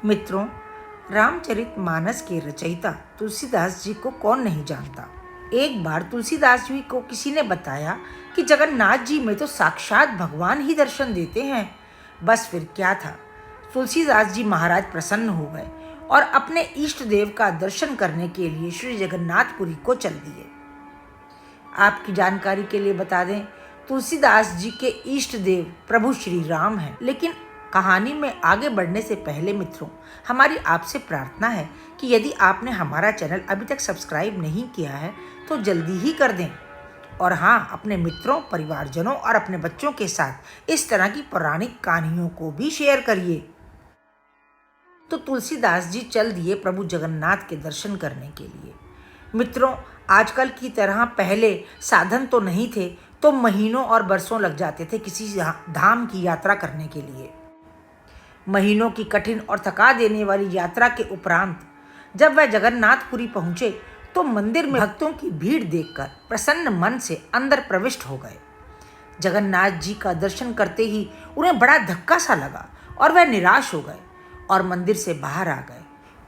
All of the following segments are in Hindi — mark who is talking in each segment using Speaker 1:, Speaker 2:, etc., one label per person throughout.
Speaker 1: मित्रों, रामचरितमानस के रचयिता तुलसीदास जी को कौन नहीं जानता। एक बार तुलसीदास जी को किसी ने बताया कि जगन्नाथ जी में तो साक्षात भगवान ही दर्शन देते हैं। बस फिर क्या था, तुलसीदास जी महाराज प्रसन्न हो गए और अपने इष्ट देव का दर्शन करने के लिए श्री जगन्नाथपुरी को चल दिए। आपकी जानकारी के लिए बता दें, तुलसीदास जी के इष्ट देव प्रभु श्री राम हैं। लेकिन कहानी में आगे बढ़ने से पहले मित्रों, हमारी आपसे प्रार्थना है कि यदि आपने हमारा चैनल अभी तक सब्सक्राइब नहीं किया है तो जल्दी ही कर दें। और हाँ, अपने मित्रों, परिवारजनों और अपने बच्चों के साथ इस तरह की पौराणिक कहानियों को भी शेयर करिए। तो तुलसीदास जी चल दिए प्रभु जगन्नाथ के दर्शन करने के लिए। मित्रों, आजकल की तरह पहले साधन तो नहीं थे, तो महीनों और बरसों लग जाते थे किसी धाम की यात्रा करने के लिए। महीनों की कठिन और थका देने वाली यात्रा के उपरांत जब वह जगन्नाथपुरी पहुंचे तो मंदिर में भक्तों की भीड़ देखकर प्रसन्न मन से अंदर प्रविष्ट हो गए। जगन्नाथ जी का दर्शन करते ही उन्हें बड़ा धक्का सा लगा और वह निराश हो गए और मंदिर से बाहर आ गए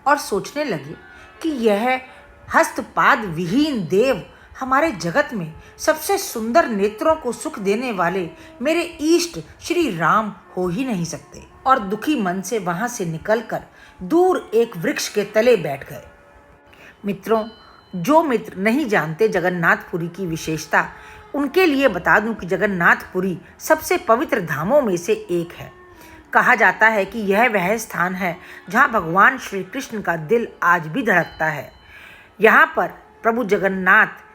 Speaker 1: और सोचने लगे कि यह हस्तपाद विहीन देव हमारे जगत में सबसे सुंदर नेत्रों को सुख देने वाले मेरे इष्ट श्री राम हो ही नहीं सकते। और दुखी मन से वहां से निकलकर दूर एक वृक्ष के तले बैठ गए। मित्रों, जो मित्र नहीं जानते जगन्नाथपुरी की विशेषता, उनके लिए बता दूं कि जगन्नाथपुरी सबसे पवित्र धामों में से एक है। कहा जाता है कि यह वह स्थान है जहां भगवान श्री कृष्ण का दिल आज भी धड़कता है। यहाँ पर प्रभु जगन्नाथ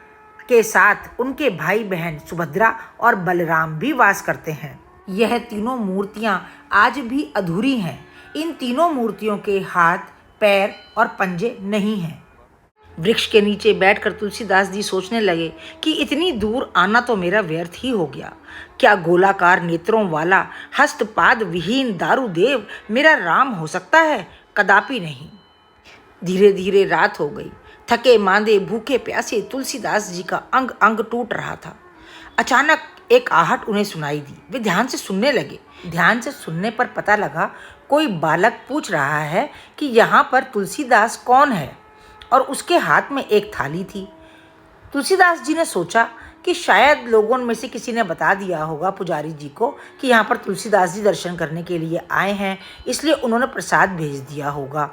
Speaker 1: के साथ उनके भाई बहन सुभद्रा और बलराम भी वास करते हैं। यह तीनों मूर्तियां आज भी अधूरी हैं। इन तीनों मूर्तियों के हाथ, पैर और पंजे नहीं हैं। वृक्ष के नीचे बैठकर तुलसीदास जी सोचने लगे कि इतनी दूर आना तो मेरा व्यर्थ ही हो गया। क्या गोलाकार नेत्रों वाला हस्तपाद विहीन दारूदेव मेरा राम हो सकता है? कदापि नहीं। धीरे धीरे रात हो गई। थके मांदे भूखे प्यासे तुलसीदास जी का अंग अंग टूट रहा था। अचानक एक आहट उन्हें सुनाई दी। वे ध्यान से सुनने लगे। ध्यान से सुनने पर पता लगा कोई बालक पूछ रहा है कि यहाँ पर तुलसीदास कौन है, और उसके हाथ में एक थाली थी। तुलसीदास जी ने सोचा कि शायद लोगों में से किसी ने बता दिया होगा पुजारी जी को कि यहाँ पर तुलसीदास जी दर्शन करने के लिए आए हैं, इसलिए उन्होंने प्रसाद भेज दिया होगा।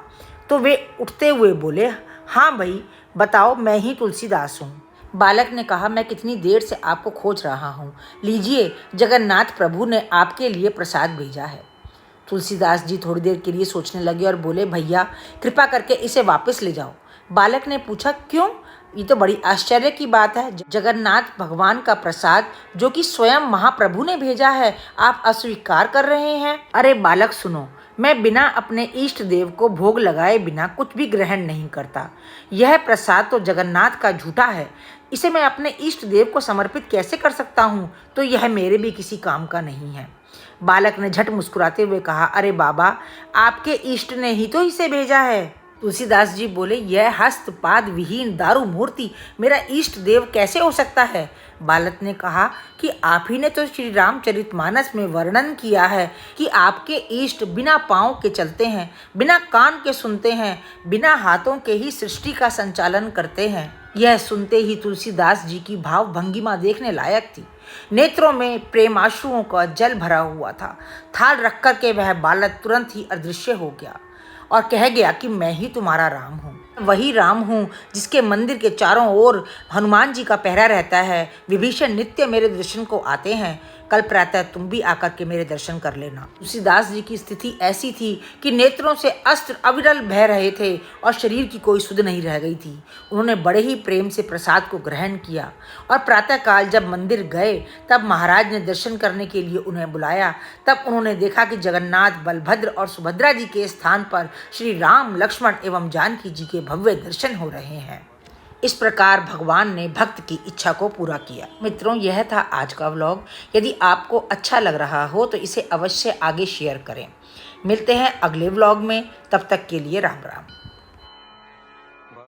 Speaker 1: तो वे उठते हुए बोले, हाँ भाई बताओ, मैं ही तुलसीदास हूँ। बालक ने कहा, मैं कितनी देर से आपको खोज रहा हूँ, लीजिए जगन्नाथ प्रभु ने आपके लिए प्रसाद भेजा है। तुलसीदास जी थोड़ी देर के लिए सोचने लगे और बोले, भैया कृपा करके इसे वापस ले जाओ। बालक ने पूछा, क्यों? ये तो बड़ी आश्चर्य की बात है। जगन्नाथ भगवान का प्रसाद जो कि स्वयं महाप्रभु ने भेजा है, आप अस्वीकार कर रहे हैं। अरे बालक सुनो, मैं बिना अपने इष्ट देव को भोग लगाए बिना कुछ भी ग्रहण नहीं करता। यह प्रसाद तो जगन्नाथ का झूठा है, इसे मैं अपने इष्ट देव को समर्पित कैसे कर सकता हूँ? तो यह मेरे भी किसी काम का नहीं है। बालक ने झट मुस्कुराते हुए कहा, अरे बाबा, आपके इष्ट ने ही तो इसे भेजा है। तुलसीदास जी बोले, यह हस्तपाद विहीन दारू मूर्ति मेरा इष्ट देव कैसे हो सकता है? बालक ने कहा कि आप ही ने तो श्री रामचरितमानस में वर्णन किया है कि आपके इष्ट बिना पाँव के चलते हैं, बिना कान के सुनते हैं, बिना हाथों के ही सृष्टि का संचालन करते हैं। यह सुनते ही तुलसीदास जी की भाव भंगिमा देखने लायक थी। नेत्रों में प्रेमाश्रुओं का जल भरा हुआ था। थाल रख कर के वह बालक तुरंत ही अदृश्य हो गया और कह गया कि मैं ही तुम्हारा राम हूँ, वही राम हूँ जिसके मंदिर के चारों ओर हनुमान जी का पहरा रहता है। विभीषण नित्य मेरे दर्शन को आते हैं, कल प्रातः तुम भी आकर के मेरे दर्शन कर लेना। तुलसीदास जी की स्थिति ऐसी थी कि नेत्रों से अस्त्र अविरल बह रहे थे और शरीर की कोई सुध नहीं रह गई थी। उन्होंने बड़े ही प्रेम से प्रसाद को ग्रहण किया और प्रातःकाल जब मंदिर गए तब महाराज ने दर्शन करने के लिए उन्हें बुलाया। तब उन्होंने देखा कि जगन्नाथ, बलभद्र और सुभद्रा जी के स्थान पर श्री राम, लक्ष्मण एवं जानकी जी के भव्य दर्शन हो रहे हैं। इस प्रकार भगवान ने भक्त की इच्छा को पूरा किया। मित्रों, यह था आज का व्लॉग। यदि आपको अच्छा लग रहा हो तो इसे अवश्य आगे शेयर करें। मिलते हैं अगले व्लॉग में, तब तक के लिए राम राम।